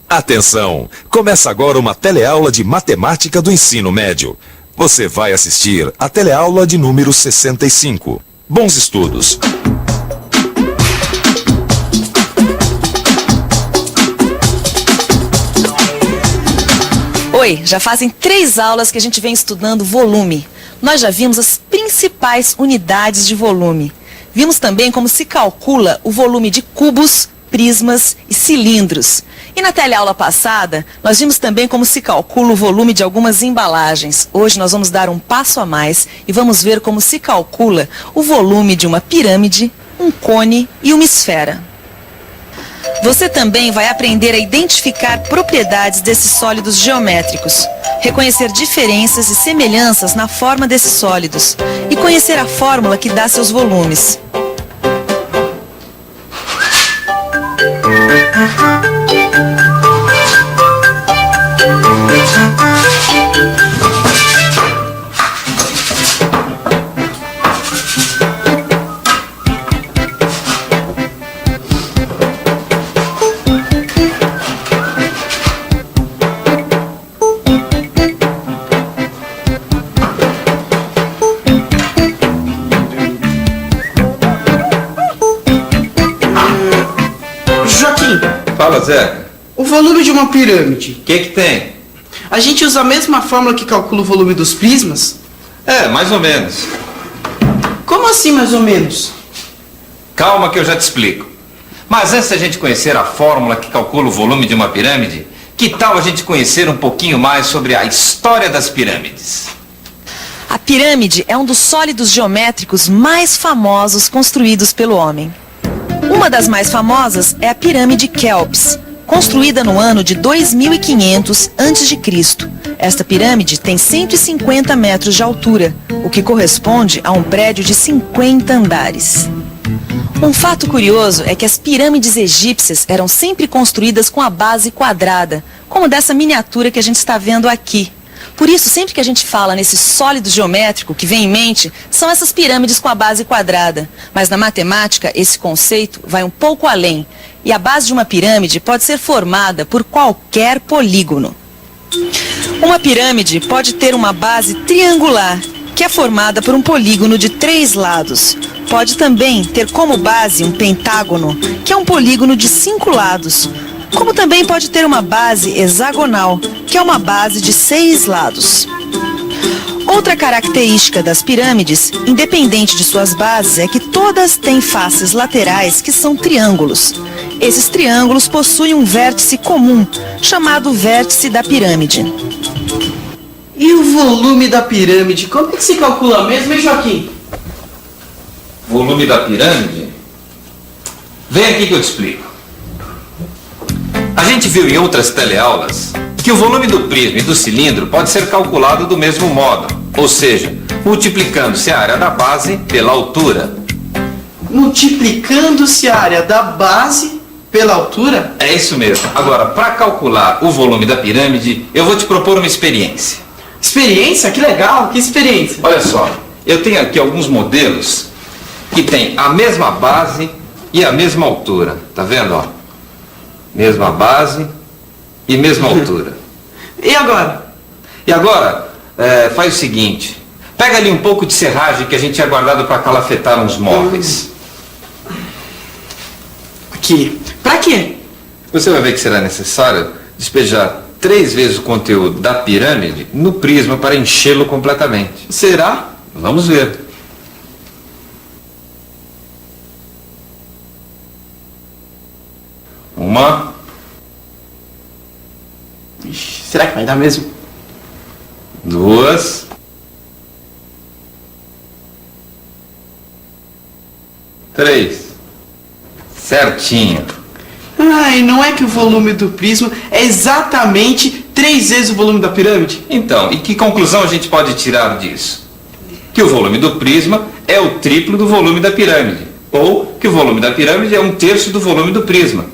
Atenção! Começa agora uma teleaula de matemática do ensino médio. Você vai assistir a teleaula de número 65. Bons estudos! Oi, já fazem 3 aulas que a gente vem estudando volume. Nós já vimos as principais unidades de volume. Vimos também como se calcula o volume de cubos, prismas e cilindros. E na teleaula passada, nós vimos também como se calcula o volume de algumas embalagens. Hoje nós vamos dar um passo a mais e vamos ver como se calcula o volume de uma pirâmide, um cone e uma esfera. Você também vai aprender a identificar propriedades desses sólidos geométricos, reconhecer diferenças e semelhanças na forma desses sólidos e conhecer a fórmula que dá seus volumes. Fala, Zé. O volume de uma pirâmide. O que tem? A gente usa a mesma fórmula que calcula o volume dos prismas? É, mais ou menos. Como assim, mais ou menos? Calma que eu já te explico. Mas antes da gente conhecer a fórmula que calcula o volume de uma pirâmide, que tal a gente conhecer um pouquinho mais sobre a história das pirâmides? A pirâmide é um dos sólidos geométricos mais famosos construídos pelo homem. Uma das mais famosas é a pirâmide Quéops, construída no ano de 2500 a.C. Esta pirâmide tem 150 metros de altura, o que corresponde a um prédio de 50 andares. Um fato curioso é que as pirâmides egípcias eram sempre construídas com a base quadrada, como dessa miniatura que a gente está vendo aqui. Por isso, sempre que a gente fala nesse sólido geométrico, que vem em mente, são essas pirâmides com a base quadrada. Mas na matemática, esse conceito vai um pouco além. E a base de uma pirâmide pode ser formada por qualquer polígono. Uma pirâmide pode ter uma base triangular, que é formada por um polígono de 3 lados. Pode também ter como base um pentágono, que é um polígono de 5 lados. Como também pode ter uma base hexagonal, que é uma base de 6 lados. Outra característica das pirâmides, independente de suas bases, é que todas têm faces laterais que são triângulos. Esses triângulos possuem um vértice comum, chamado vértice da pirâmide. E o volume da pirâmide, como é que se calcula mesmo, hein, Joaquim? Volume da pirâmide? Vem aqui que eu te explico. A gente viu em outras teleaulas que o volume do prisma e do cilindro pode ser calculado do mesmo modo, ou seja, multiplicando-se a área da base pela altura. Multiplicando-se a área da base pela altura? É isso mesmo. Agora, para calcular o volume da pirâmide, eu vou te propor uma experiência. Experiência? Que legal, que experiência? Olha só, eu tenho aqui alguns modelos que têm a mesma base e a mesma altura. Tá vendo, ó? Mesma base e mesma altura. E agora? E agora, faz o seguinte. Pega ali um pouco de serragem que a gente tinha guardado para calafetar uns móveis. Aqui. Pra quê? Você vai ver que será necessário despejar 3 vezes o conteúdo da pirâmide no prisma para enchê-lo completamente. Será? Vamos ver. Uma. Ixi, será que vai dar mesmo? 2. 3. Certinho. Ai, não é que o volume do prisma é exatamente 3 vezes o volume da pirâmide? Então, e que conclusão a gente pode tirar disso? Que o volume do prisma é o triplo do volume da pirâmide. Ou que o volume da pirâmide é 1/3 do volume do prisma.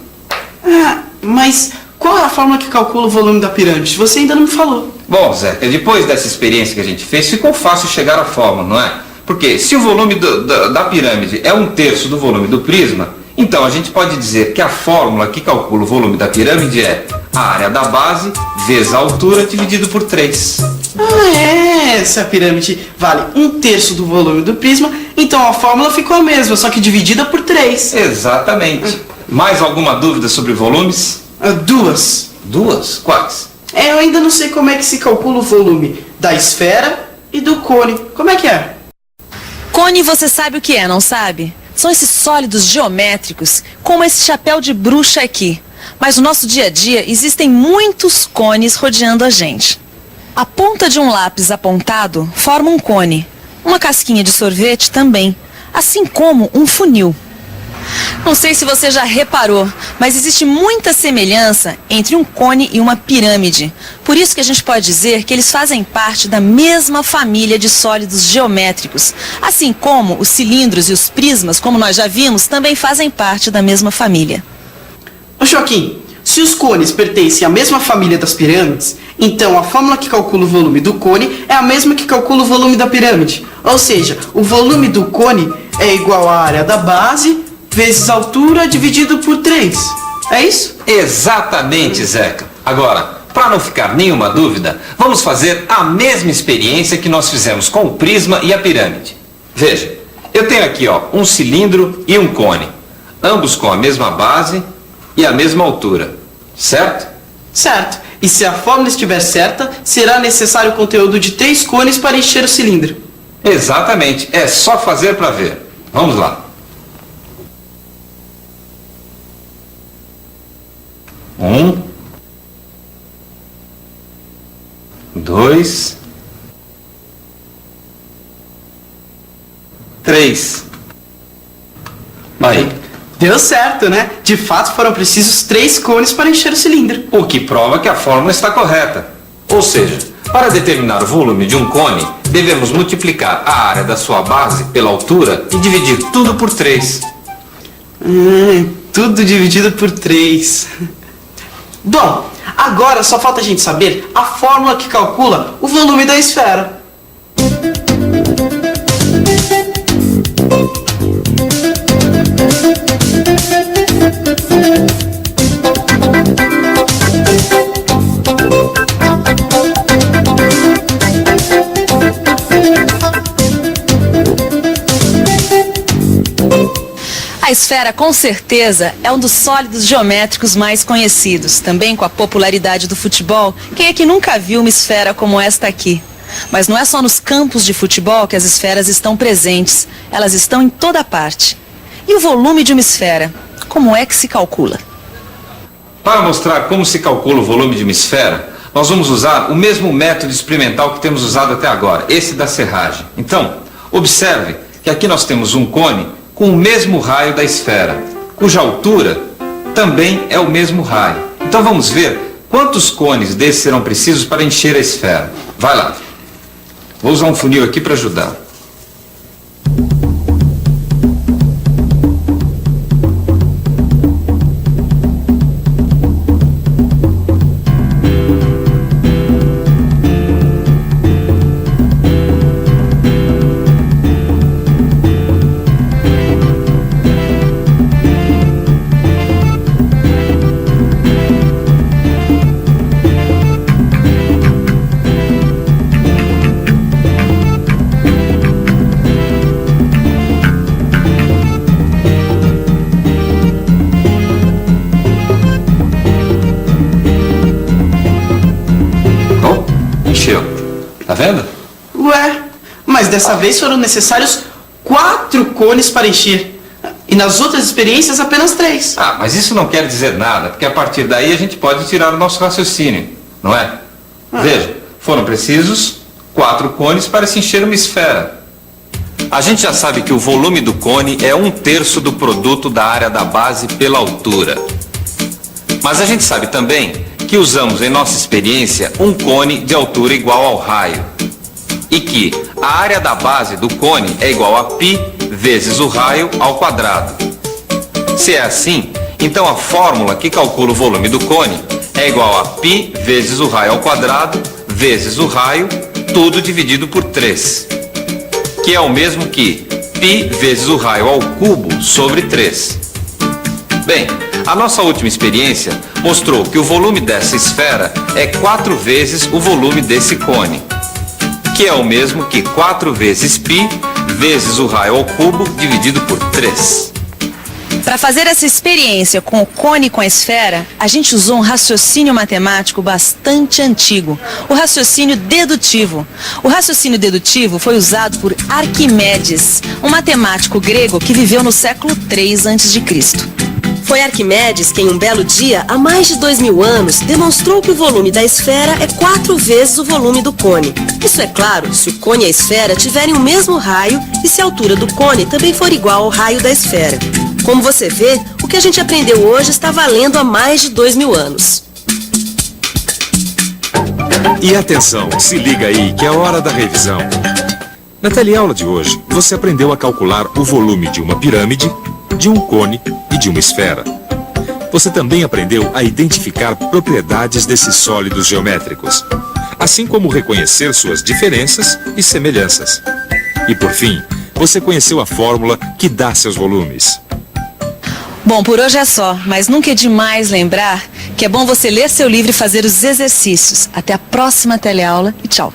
Ah, mas qual é a fórmula que calcula o volume da pirâmide? Você ainda não me falou. Bom, Zeca, depois dessa experiência que a gente fez, ficou fácil chegar à fórmula, não é? Porque se o volume da pirâmide é 1/3 do volume do prisma, então a gente pode dizer que a fórmula que calcula o volume da pirâmide é a área da base vezes a altura dividido por 3. Ah, é, se a pirâmide vale 1/3 do volume do prisma, então a fórmula ficou a mesma, só que dividida por 3. Exatamente. Mais alguma dúvida sobre volumes? Duas. Duas? Quais? Eu ainda não sei como é que se calcula o volume da esfera e do cone. Como é que é? Cone você sabe o que é, não sabe? São esses sólidos geométricos, como esse chapéu de bruxa aqui. Mas no nosso dia a dia existem muitos cones rodeando a gente. A ponta de um lápis apontado forma um cone. Uma casquinha de sorvete também, assim como um funil. Não sei se você já reparou, mas existe muita semelhança entre um cone e uma pirâmide. Por isso que a gente pode dizer que eles fazem parte da mesma família de sólidos geométricos. Assim como os cilindros e os prismas, como nós já vimos, também fazem parte da mesma família. Ô Joaquim, se os cones pertencem à mesma família das pirâmides, então a fórmula que calcula o volume do cone é a mesma que calcula o volume da pirâmide. Ou seja, o volume do cone é igual à área da base vezes a altura dividido por 3. É isso? Exatamente, Zeca. Agora, para não ficar nenhuma dúvida, vamos fazer a mesma experiência que nós fizemos com o prisma e a pirâmide. Veja, eu tenho aqui um cilindro e um cone, ambos com a mesma base e a mesma altura, certo? Certo. E se a fórmula estiver certa, será necessário o conteúdo de 3 cones para encher o cilindro. Exatamente. É só fazer para ver. Vamos lá. 1, 2, 3. Aí. Deu certo, né? De fato foram precisos 3 cones para encher o cilindro. O que prova que a fórmula está correta. Ou seja, para determinar o volume de um cone, devemos multiplicar a área da sua base pela altura e dividir tudo por 3. Tudo dividido por 3. Bom, agora só falta a gente saber a fórmula que calcula o volume da esfera. A esfera, com certeza, é um dos sólidos geométricos mais conhecidos. Também com a popularidade do futebol, quem é que nunca viu uma esfera como esta aqui? Mas não é só nos campos de futebol que as esferas estão presentes. Elas estão em toda parte. E o volume de uma esfera? Como é que se calcula? Para mostrar como se calcula o volume de uma esfera, nós vamos usar o mesmo método experimental que temos usado até agora, esse da serragem. Então, observe que aqui nós temos um cone com o mesmo raio da esfera, cuja altura também é o mesmo raio. Então vamos ver quantos cones desses serão precisos para encher a esfera. Vai lá. Vou usar um funil aqui para ajudar. Tá vendo? Ué, mas dessa vez foram necessários 4 cones para encher. E nas outras experiências apenas 3. Ah, mas isso não quer dizer nada, porque a partir daí a gente pode tirar o nosso raciocínio, não é? Veja, foram precisos 4 cones para se encher uma esfera. A gente já sabe que o volume do cone é 1/3 do produto da área da base pela altura. Mas a gente sabe também que usamos em nossa experiência um cone de altura igual ao raio. E que a área da base do cone é igual a π vezes o raio ao quadrado. Se é assim, então a fórmula que calcula o volume do cone é igual a π vezes o raio ao quadrado vezes o raio, tudo dividido por 3. que é o mesmo que π vezes o raio ao cubo sobre 3. Bem, a nossa última experiência mostrou que o volume dessa esfera é 4 vezes o volume desse cone, que é o mesmo que 4 vezes π vezes o raio ao cubo dividido por 3. Para fazer essa experiência com o cone e com a esfera, a gente usou um raciocínio matemático bastante antigo, o raciocínio dedutivo. O raciocínio dedutivo foi usado por Arquimedes, um matemático grego que viveu no século 3 a.C. Foi Arquimedes quem, um belo dia, há mais de 2000 anos, demonstrou que o volume da esfera é 4 vezes o volume do cone. Isso é claro se o cone e a esfera tiverem o mesmo raio e se a altura do cone também for igual ao raio da esfera. Como você vê, o que a gente aprendeu hoje está valendo há mais de 2000 anos. E atenção, se liga aí que é hora da revisão. Na teleaula de hoje, você aprendeu a calcular o volume de uma pirâmide, de um cone e de uma esfera. Você também aprendeu a identificar propriedades desses sólidos geométricos, assim como reconhecer suas diferenças e semelhanças. E por fim, você conheceu a fórmula que dá seus volumes. Bom, por hoje é só, mas nunca é demais lembrar que é bom você ler seu livro e fazer os exercícios. Até a próxima teleaula e tchau!